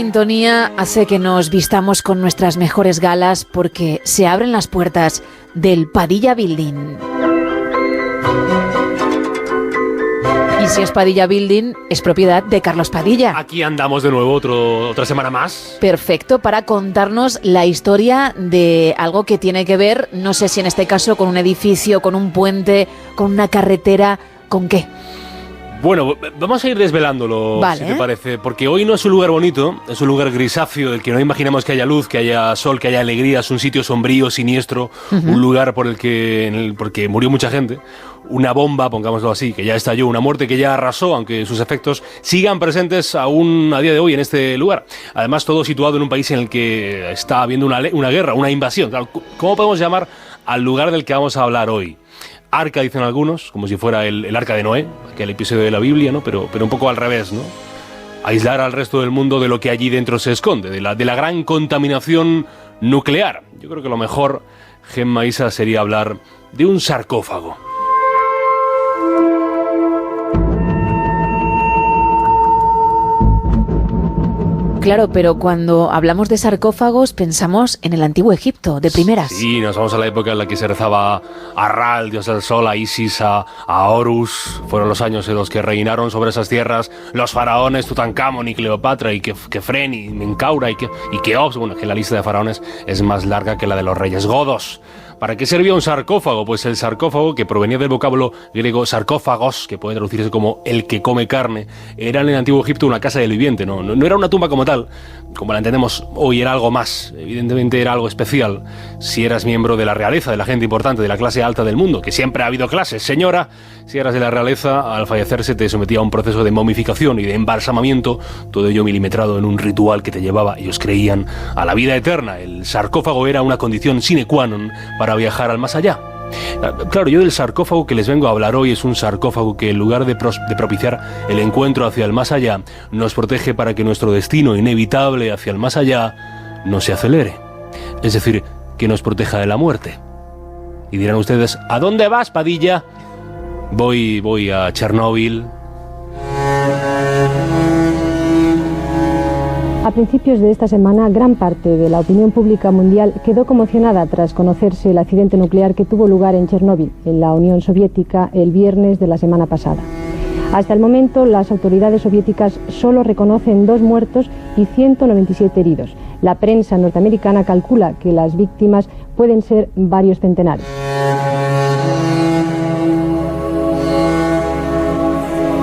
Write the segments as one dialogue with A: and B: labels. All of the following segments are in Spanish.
A: sintonía hace que nos vistamos con nuestras mejores galas porque se abren las puertas del Padilla Building. Y si es Padilla Building, es propiedad de Carlos Padilla.
B: Aquí andamos de nuevo otra semana más.
A: Perfecto, para contarnos la historia de algo que tiene que ver, no sé si en este caso con un edificio, con un puente, con una carretera, ¿con qué?
B: Bueno, vamos a ir desvelándolo,
A: vale,
B: si te parece, porque hoy no es un lugar bonito, es un lugar grisáceo del que no imaginamos que haya luz, que haya sol, que haya alegría, es un sitio sombrío, siniestro, un lugar porque murió mucha gente, una bomba, pongámoslo así, que ya estalló, una muerte que ya arrasó, aunque sus efectos sigan presentes aún a día de hoy en este lugar. Además, todo situado en un país en el que está habiendo una guerra, una invasión. ¿Cómo podemos llamar al lugar del que vamos a hablar hoy? Arca, dicen algunos, como si fuera el arca de Noé, aquel episodio de la Biblia, ¿no? Pero un poco al revés, ¿no? Aislar al resto del mundo de lo que allí dentro se esconde, de la gran contaminación nuclear. Yo creo que lo mejor, Gemma Isa, sería hablar de un sarcófago.
A: Claro, pero cuando hablamos de sarcófagos pensamos en el antiguo Egipto, de primeras.
B: Sí, nos vamos a la época en la que se rezaba a Ra, el dios del sol, a Isis, a Horus. Fueron los años en los que reinaron sobre esas tierras los faraones Tutankamón y Cleopatra y Kefren y Menkaura y Keops. Bueno, que la lista de faraones es más larga que la de los reyes godos. ¿Para qué servía un sarcófago? Pues el sarcófago, que provenía del vocablo griego sarcófagos, que puede traducirse como el que come carne, era en el antiguo Egipto una casa del viviente, no era una tumba como tal, como la entendemos hoy, era algo más, evidentemente era algo especial. Si eras miembro de la realeza, de la gente importante, de la clase alta del mundo, que siempre ha habido clases, señora, si eras de la realeza, al fallecer se te sometía a un proceso de momificación y de embalsamamiento, todo ello milimetrado en un ritual que te llevaba, ellos creían, a la vida eterna. El sarcófago era una condición sine qua non para viajar al más allá. Claro, yo del sarcófago que les vengo a hablar hoy es un sarcófago que en lugar de propiciar el encuentro hacia el más allá, nos protege para que nuestro destino inevitable hacia el más allá no se acelere. Es decir, que nos proteja de la muerte. Y dirán ustedes, ¿a dónde vas, Padilla? Voy a Chernóbil.
C: A principios de esta semana, gran parte de la opinión pública mundial quedó conmocionada tras conocerse el accidente nuclear que tuvo lugar en Chernóbil, en la Unión Soviética, el viernes de la semana pasada. Hasta el momento, las autoridades soviéticas solo reconocen 2 muertos y 197 heridos. La prensa norteamericana calcula que las víctimas pueden ser varios centenares.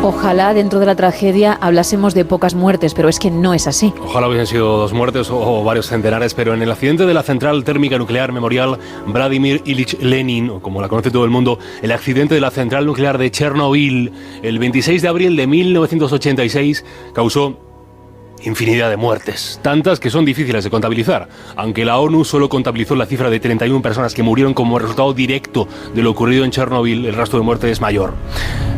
A: Ojalá dentro de la tragedia hablásemos de pocas muertes, pero es que no es así.
B: Ojalá hubiesen sido 2 muertes o varios centenares, pero en el accidente de la central térmica nuclear Memorial Vladimir Ilich Lenin, o como la conoce todo el mundo, el accidente de la central nuclear de Chernobyl, el 26 de abril de 1986, causó infinidad de muertes, tantas que son difíciles de contabilizar, aunque la ONU solo contabilizó la cifra de 31 personas que murieron como resultado directo de lo ocurrido en Chernobyl. El rastro de muerte es mayor.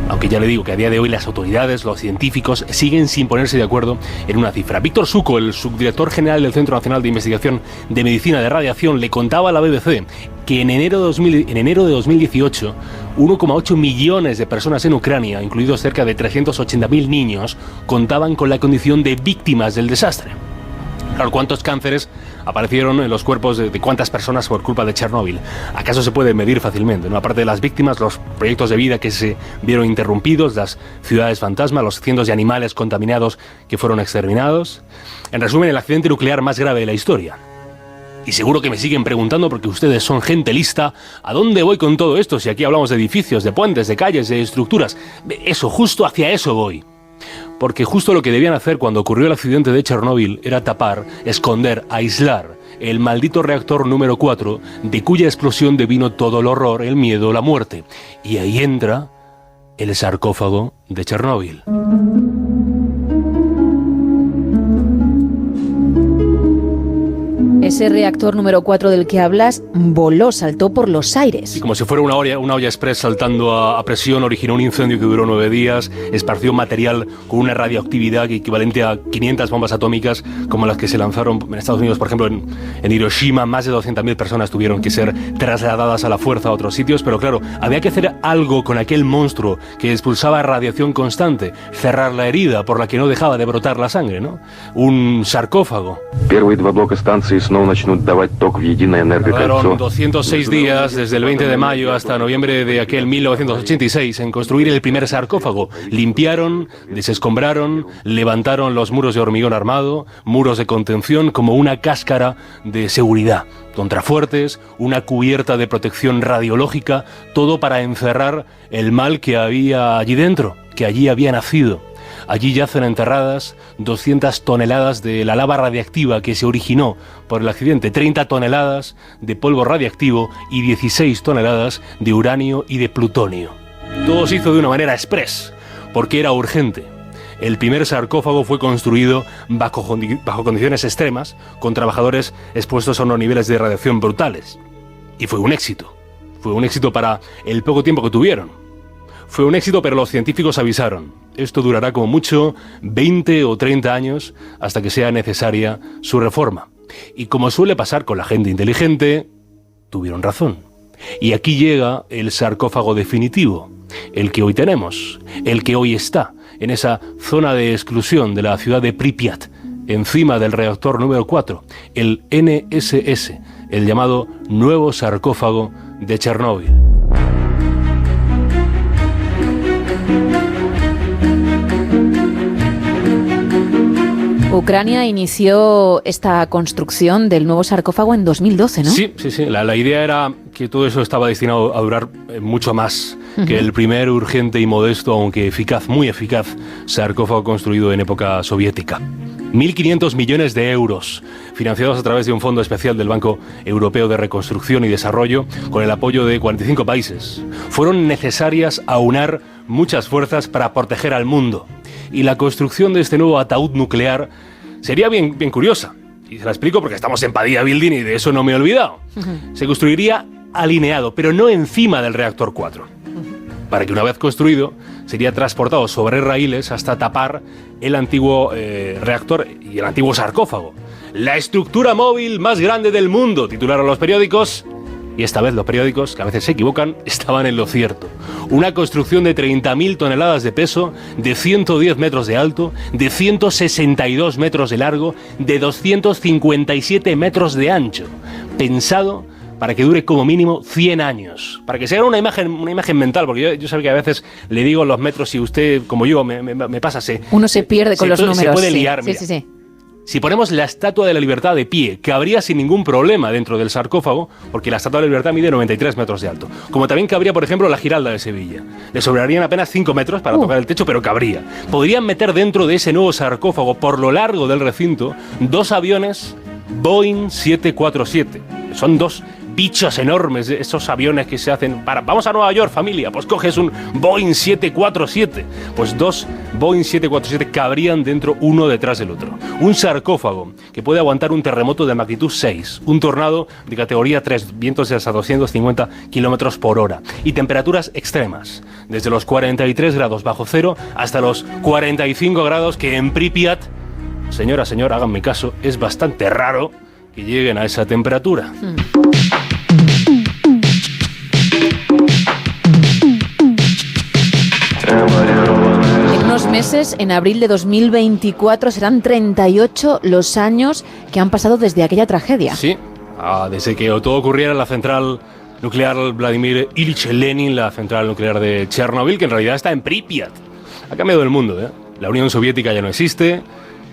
B: Aunque ya le digo que a día de hoy las autoridades, los científicos, siguen sin ponerse de acuerdo en una cifra. Víctor Suco, el subdirector general del Centro Nacional de Investigación de Medicina de Radiación, le contaba a la BBC que en enero de 2018, 1,8 millones de personas en Ucrania, incluidos cerca de 380.000 niños, contaban con la condición de víctimas del desastre. Claro, ¿cuántos cánceres aparecieron en los cuerpos de cuántas personas por culpa de Chernóbil? ¿Acaso se puede medir fácilmente, ¿no? Aparte de las víctimas, los proyectos de vida que se vieron interrumpidos, las ciudades fantasma, los cientos de animales contaminados que fueron exterminados. En resumen, el accidente nuclear más grave de la historia. Y seguro que me siguen preguntando, porque ustedes son gente lista, ¿a dónde voy con todo esto? Si aquí hablamos de edificios, de puentes, de calles, de estructuras. Eso, justo hacia eso voy. Porque justo lo que debían hacer cuando ocurrió el accidente de Chernóbil era tapar, esconder, aislar el maldito reactor número 4, de cuya explosión devino todo el horror, el miedo, la muerte. Y ahí entra el sarcófago de Chernóbil.
A: Ese reactor número 4 del que hablas voló, saltó por los aires.
B: Y como si fuera una olla express saltando a presión, originó un incendio que duró 9 días, esparció material con una radioactividad equivalente a 500 bombas atómicas, como las que se lanzaron en Estados Unidos, por ejemplo, en Hiroshima. Más de 200.000 personas tuvieron que ser trasladadas a la fuerza a otros sitios, pero claro, había que hacer algo con aquel monstruo que expulsaba radiación constante, cerrar la herida por la que no dejaba de brotar la sangre, ¿no? Un sarcófago. Tardaron 206 días, desde el 20 de mayo hasta noviembre de aquel 1986, en construir el primer sarcófago. Limpiaron, desescombraron, levantaron los muros de hormigón armado, muros de contención como una cáscara de seguridad, contrafuertes, una cubierta de protección radiológica, todo para encerrar el mal que había allí dentro, que allí había nacido. Allí yacen enterradas 200 toneladas de la lava radiactiva que se originó por el accidente, 30 toneladas de polvo radiactivo y 16 toneladas de uranio y de plutonio. Todo se hizo de una manera express, porque era urgente. El primer sarcófago fue construido bajo condiciones extremas, con trabajadores expuestos a unos niveles de radiación brutales. Y fue un éxito. Fue un éxito para el poco tiempo que tuvieron. Fue un éxito, pero los científicos avisaron: esto durará como mucho 20 o 30 años hasta que sea necesaria su reforma. Y como suele pasar con la gente inteligente, tuvieron razón. Y aquí llega el sarcófago definitivo, el que hoy tenemos, el que hoy está en esa zona de exclusión de la ciudad de Pripyat, encima del reactor número 4, el NSS, el llamado nuevo sarcófago de Chernóbil.
A: Ucrania inició esta construcción del nuevo sarcófago en 2012, ¿no?
B: Sí. La idea era que todo eso estaba destinado a durar mucho más que el primer urgente y modesto, aunque eficaz, muy eficaz, sarcófago construido en época soviética. 1.500 millones de euros, financiados a través de un fondo especial del Banco Europeo de Reconstrucción y Desarrollo, con el apoyo de 45 países. Fueron necesarias aunar muchas fuerzas para proteger al mundo. Y la construcción de este nuevo ataúd nuclear sería bien curiosa. Y se la explico porque estamos en Padilla Building y de eso no me he olvidado. Se construiría alineado, pero no encima del reactor 4. Para que una vez construido, sería transportado sobre raíles hasta tapar el antiguo reactor y el antiguo sarcófago. La estructura móvil más grande del mundo, titularon los periódicos. Y esta vez los periódicos, que a veces se equivocan, estaban en lo cierto. Una construcción de 30.000 toneladas de peso, de 110 metros de alto, de 162 metros de largo, de 257 metros de ancho. Pensado para que dure como mínimo 100 años. Para que se haga una imagen mental, porque yo sé que a veces le digo los metros y usted, como yo, me pasa...
A: Uno se pierde con los números.
B: Se puede liar,
A: sí,
B: mira.
A: sí.
B: Si ponemos la Estatua de la Libertad de pie, cabría sin ningún problema dentro del sarcófago, porque la Estatua de la Libertad mide 93 metros de alto. Como también cabría, por ejemplo, la Giralda de Sevilla. Le sobrarían apenas 5 metros para tocar el techo, pero cabría. Podrían meter dentro de ese nuevo sarcófago, por lo largo del recinto, 2 aviones Boeing 747. Son 2 bichos enormes, esos aviones que se hacen para... Vamos a Nueva York, familia, pues coges un Boeing 747. Pues 2 Boeing 747 cabrían dentro uno detrás del otro. Un sarcófago que puede aguantar un terremoto de magnitud 6, un tornado de categoría 3, vientos de hasta 250 kilómetros por hora y temperaturas extremas, desde los 43 grados bajo cero hasta los 45 grados que en Pripyat, señora, háganme caso, es bastante raro que lleguen a esa temperatura.
A: En unos meses, en abril de 2024, serán 38 los años que han pasado desde aquella tragedia.
B: Sí, desde que todo ocurriera en la central nuclear Vladimir Ilich Lenin, la central nuclear de Chernóbil, que en realidad está en Pripyat. Ha cambiado el mundo, ¿eh? La Unión Soviética ya no existe.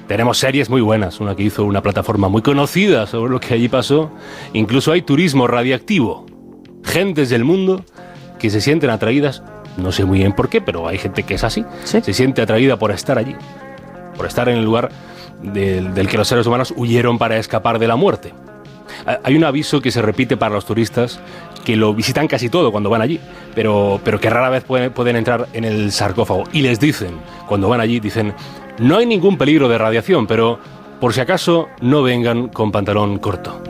B: Tenemos series muy buenas, una que hizo una plataforma muy conocida sobre lo que allí pasó. Incluso hay turismo radiactivo. Gentes del mundo que se sienten atraídas, no sé muy bien por qué, pero hay gente que es así. ¿Sí? Se siente atraída por estar allí, por estar en el lugar del que los seres humanos huyeron para escapar de la muerte. Hay un aviso que se repite para los turistas que lo visitan casi todo cuando van allí, pero que rara vez pueden entrar en el sarcófago. Y les dicen, cuando van allí, dicen: no hay ningún peligro de radiación, pero por si acaso no vengan con pantalón corto.